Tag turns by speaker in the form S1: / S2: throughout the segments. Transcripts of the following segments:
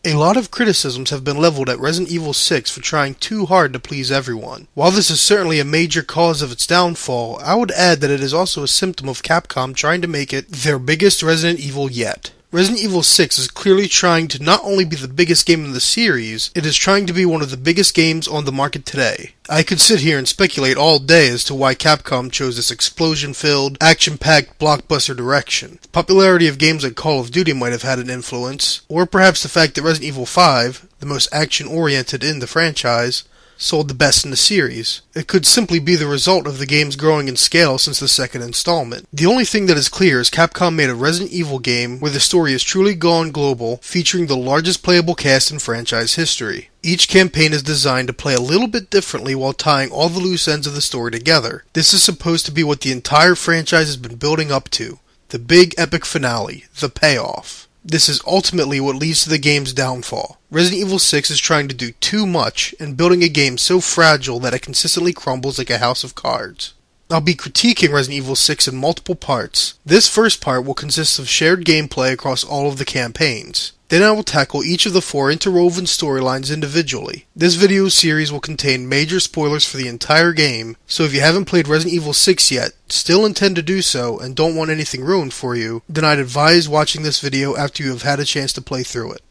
S1: A lot of criticisms have been leveled at Resident Evil 6 for trying too hard to please everyone. While this is certainly a major cause of its downfall, I would add that it is also a symptom of Capcom trying to make it their biggest Resident Evil yet. Resident Evil 6 is clearly trying to not only be the biggest game in the series, it is trying to be one of the biggest games on the market today. I could sit here and speculate all day as to why Capcom chose this explosion-filled, action-packed blockbuster direction. The popularity of games like Call of Duty might have had an influence, or perhaps the fact that Resident Evil 5, the most action-oriented in the franchise, sold the best in the series. It could simply be the result of the game's growing in scale since the second installment. The only thing that is clear is Capcom made a Resident Evil game where the story has truly gone global, featuring the largest playable cast in franchise history. Each campaign is designed to play a little bit differently while tying all the loose ends of the story together. This is supposed to be what the entire franchise has been building up to. The big epic finale, the payoff. This is ultimately what leads to the game's downfall. Resident Evil 6 is trying to do too much and building a game so fragile that it consistently crumbles like a house of cards. I'll be critiquing Resident Evil 6 in multiple parts. This first part will consist of shared gameplay across all of the campaigns. Then I will tackle each of the 4 interwoven storylines individually. This video series will contain major spoilers for the entire game, so if you haven't played Resident Evil 6 yet, still intend to do so, and don't want anything ruined for you, then I'd advise watching this video after you have had a chance to play through it.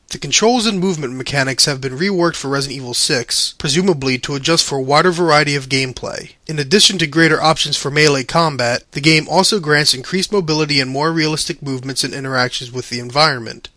S1: The controls and movement mechanics have been reworked for Resident Evil 6, presumably to adjust for a wider variety of gameplay. In addition to greater options for melee combat, the game also grants increased mobility and more realistic movements and interactions with the environment.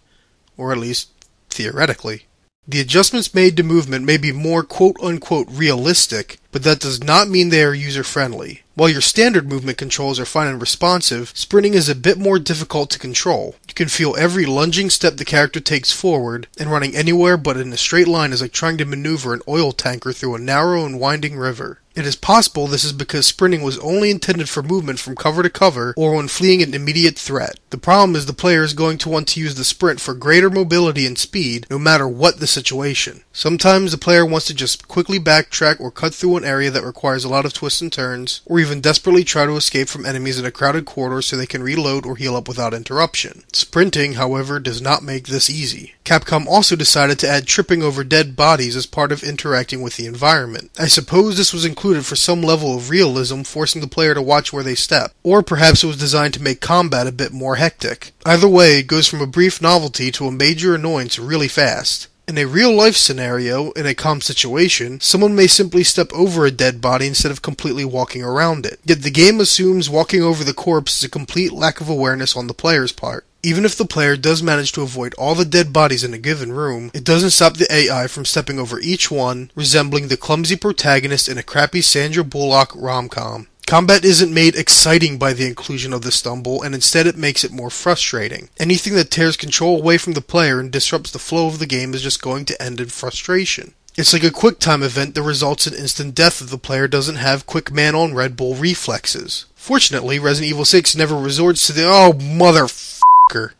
S1: Or at least, theoretically. The adjustments made to movement may be more quote-unquote realistic, but that does not mean they are user-friendly. While your standard movement controls are fine and responsive, sprinting is a bit more difficult to control. You can feel every lunging step the character takes forward, and running anywhere but in a straight line is like trying to maneuver an oil tanker through a narrow and winding river. It is possible this is because sprinting was only intended for movement from cover to cover or when fleeing an immediate threat. The problem is the player is going to want to use the sprint for greater mobility and speed no matter what the situation. Sometimes the player wants to just quickly backtrack or cut through an area that requires a lot of twists and turns, or even desperately try to escape from enemies in a crowded corridor so they can reload or heal up without interruption. Sprinting, however, does not make this easy. Capcom also decided to add tripping over dead bodies as part of interacting with the environment. I suppose this was included for some level of realism, forcing the player to watch where they step. Or perhaps it was designed to make combat a bit more hectic. Either way, it goes from a brief novelty to a major annoyance really fast. In a real-life scenario, in a calm situation, someone may simply step over a dead body instead of completely walking around it. Yet the game assumes walking over the corpse is a complete lack of awareness on the player's part. Even if the player does manage to avoid all the dead bodies in a given room, it doesn't stop the AI from stepping over each one, resembling the clumsy protagonist in a crappy Sandra Bullock rom-com. Combat isn't made exciting by the inclusion of the stumble, and instead it makes it more frustrating. Anything that tears control away from the player and disrupts the flow of the game is just going to end in frustration. It's like a quick time event that results in instant death if the player doesn't have quick man on Red Bull reflexes. Fortunately, Resident Evil 6 never resorts to the "oh motherfucker."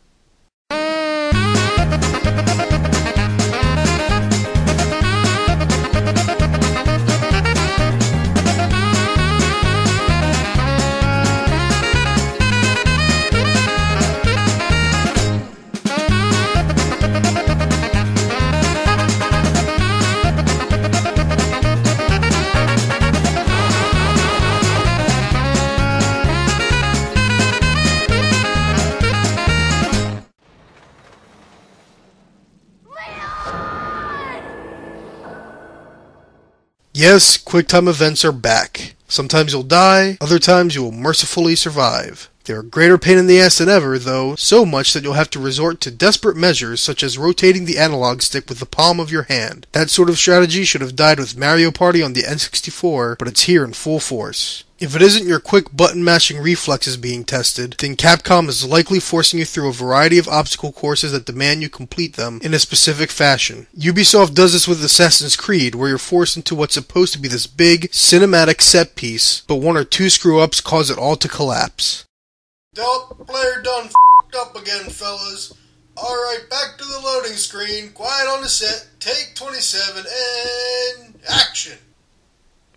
S1: Yes, QuickTime events are back. Sometimes you'll die, other times you will mercifully survive. They're a greater pain in the ass than ever, though, so much that you'll have to resort to desperate measures such as rotating the analog stick with the palm of your hand. That sort of strategy should have died with Mario Party on the N64, but it's here in full force. If it isn't your quick button-mashing reflexes being tested, then Capcom is likely forcing you through a variety of obstacle courses that demand you complete them in a specific fashion. Ubisoft does this with Assassin's Creed, where you're forced into what's supposed to be this big, cinematic set piece, but one or two screw-ups cause it all to collapse. Player done f***ed up again, fellas. Alright, back to the loading screen, quiet on the set, take 27, and action!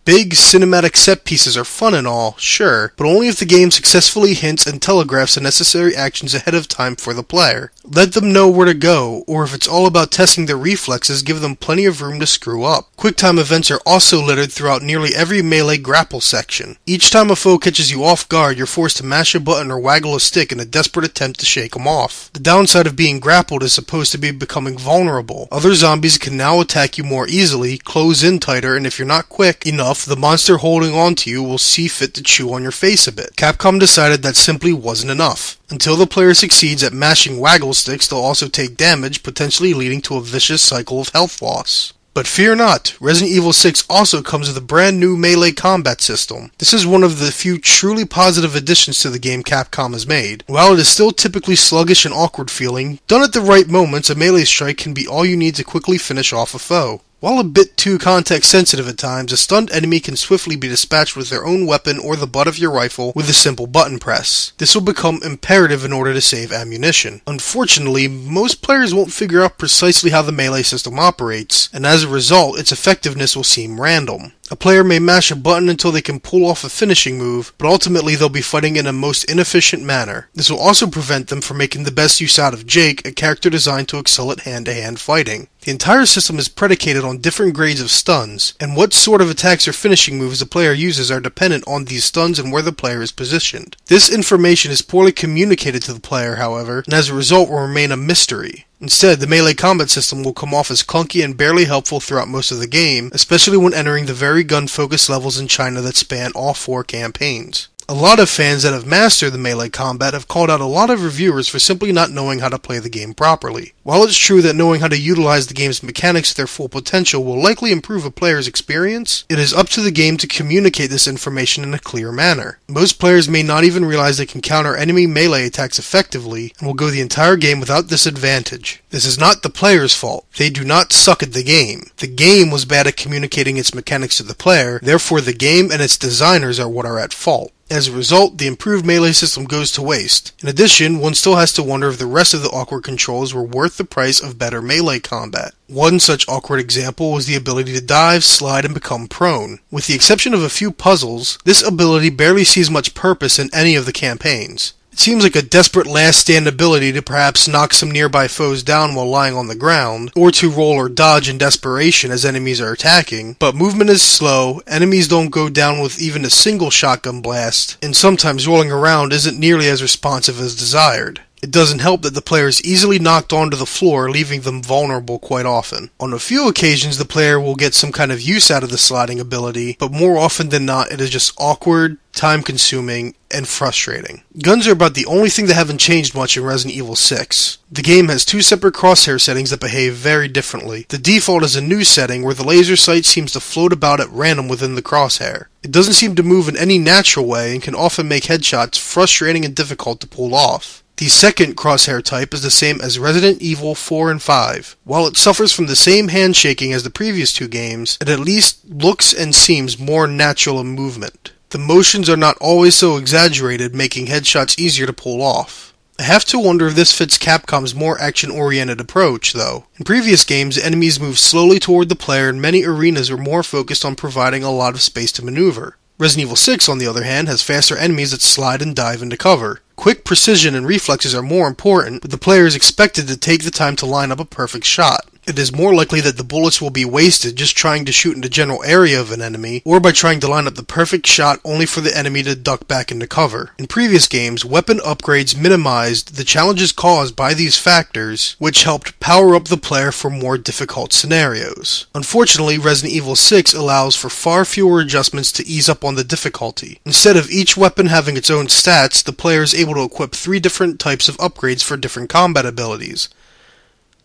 S1: Big, cinematic set pieces are fun and all, sure, but only if the game successfully hints and telegraphs the necessary actions ahead of time for the player. Let them know where to go, or if it's all about testing their reflexes, give them plenty of room to screw up. QuickTime events are also littered throughout nearly every melee grapple section. Each time a foe catches you off guard, you're forced to mash a button or waggle a stick in a desperate attempt to shake them off. The downside of being grappled is supposed to be becoming vulnerable. Other zombies can now attack you more easily, close in tighter, and if you're not quick enough, the monster holding on to you will see fit to chew on your face a bit. Capcom decided that simply wasn't enough. Until the player succeeds at mashing waggle sticks, they'll also take damage, potentially leading to a vicious cycle of health loss. But fear not, Resident Evil 6 also comes with a brand new melee combat system. This is one of the few truly positive additions to the game Capcom has made. While it is still typically sluggish and awkward feeling, done at the right moments, a melee strike can be all you need to quickly finish off a foe. While a bit too context sensitive at times, a stunned enemy can swiftly be dispatched with their own weapon or the butt of your rifle with a simple button press. This will become imperative in order to save ammunition. Unfortunately, most players won't figure out precisely how the melee system operates, and as a result, its effectiveness will seem random. A player may mash a button until they can pull off a finishing move, but ultimately they'll be fighting in a most inefficient manner. This will also prevent them from making the best use out of Jake, a character designed to excel at hand-to-hand fighting. The entire system is predicated on different grades of stuns, and what sort of attacks or finishing moves the player uses are dependent on these stuns and where the player is positioned. This information is poorly communicated to the player, however, and as a result will remain a mystery. Instead, the melee combat system will come off as clunky and barely helpful throughout most of the game, especially when entering the very gun-focused levels in China that span all 4 campaigns. A lot of fans that have mastered the melee combat have called out a lot of reviewers for simply not knowing how to play the game properly. While it's true that knowing how to utilize the game's mechanics to their full potential will likely improve a player's experience, it is up to the game to communicate this information in a clear manner. Most players may not even realize they can counter enemy melee attacks effectively, and will go the entire game without disadvantage. This is not the player's fault. They do not suck at the game. The game was bad at communicating its mechanics to the player, therefore the game and its designers are what are at fault. As a result, the improved melee system goes to waste. In addition, one still has to wonder if the rest of the awkward controls were worth the price of better melee combat. One such awkward example was the ability to dive, slide, and become prone. With the exception of a few puzzles, this ability barely sees much purpose in any of the campaigns. It seems like a desperate last-stand ability to perhaps knock some nearby foes down while lying on the ground, or to roll or dodge in desperation as enemies are attacking, but movement is slow, enemies don't go down with even a single shotgun blast, and sometimes rolling around isn't nearly as responsive as desired. It doesn't help that the player is easily knocked onto the floor, leaving them vulnerable quite often. On a few occasions, the player will get some kind of use out of the sliding ability, but more often than not, it is just awkward, time-consuming, and frustrating. Guns are about the only thing that haven't changed much in Resident Evil 6. The game has 2 separate crosshair settings that behave very differently. The default is a new setting where the laser sight seems to float about at random within the crosshair. It doesn't seem to move in any natural way and can often make headshots frustrating and difficult to pull off. The second crosshair type is the same as Resident Evil 4 and 5. While it suffers from the same handshaking as the previous 2 games, it at least looks and seems more natural in movement. The motions are not always so exaggerated, making headshots easier to pull off. I have to wonder if this fits Capcom's more action-oriented approach, though. In previous games, enemies moved slowly toward the player and many arenas were more focused on providing a lot of space to maneuver. Resident Evil 6, on the other hand, has faster enemies that slide and dive into cover. Quick precision and reflexes are more important, but the player is expected to take the time to line up a perfect shot. It is more likely that the bullets will be wasted just trying to shoot in the general area of an enemy, or by trying to line up the perfect shot only for the enemy to duck back into cover. In previous games, weapon upgrades minimized the challenges caused by these factors, which helped power up the player for more difficult scenarios. Unfortunately, Resident Evil 6 allows for far fewer adjustments to ease up on the difficulty. Instead of each weapon having its own stats, the player is able to equip 3 different types of upgrades for different combat abilities.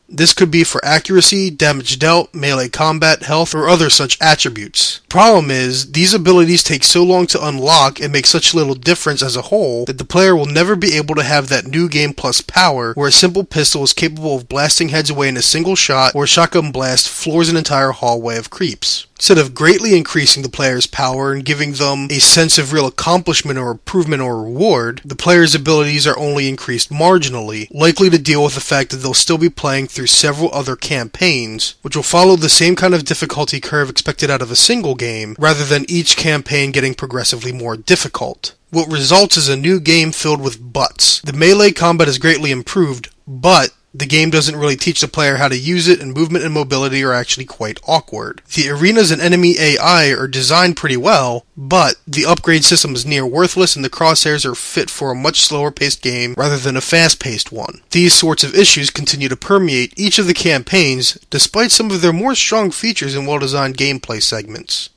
S1: This could be for accuracy, damage dealt, melee combat, health, or other such attributes. Problem is, these abilities take so long to unlock and make such little difference as a whole that the player will never be able to have that new game plus power where a simple pistol is capable of blasting heads away in a single shot or a shotgun blast floors an entire hallway of creeps. Instead of greatly increasing the player's power and giving them a sense of real accomplishment or improvement or reward, the player's abilities are only increased marginally, likely to deal with the fact that they'll still be playing through several other campaigns, which will follow the same kind of difficulty curve expected out of a single game, game, rather than each campaign getting progressively more difficult. What results is a new game filled with buts. The melee combat is greatly improved, but the game doesn't really teach the player how to use it, and movement and mobility are actually quite awkward. The arenas and enemy AI are designed pretty well, but the upgrade system is near worthless and the crosshairs are fit for a much slower paced game rather than a fast paced one. These sorts of issues continue to permeate each of the campaigns, despite some of their more strong features and well designed gameplay segments.